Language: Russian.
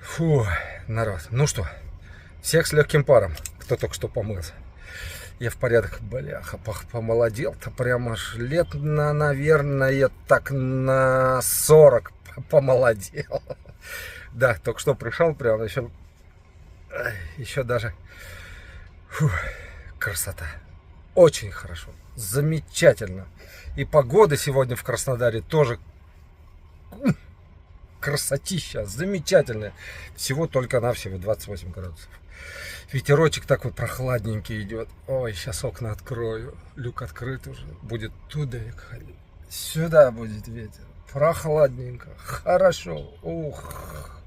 Фу, народ. Ну что, всех с легким паром, кто только что помылся. Я в порядок, бляха, помолодел-то прям аж лет наверное, так на 40 помолодел. Да, только что пришел, прям еще даже, фу, красота. Очень хорошо, замечательно. И погода сегодня в Краснодаре тоже красотища, замечательная. Всего только-навсего 28 градусов. Ветерочек такой прохладненький идет. Ой, сейчас окна открою. Люк открыт уже. Будет туда ходить. Сюда будет ветер. Прохладненько. Хорошо. Ух.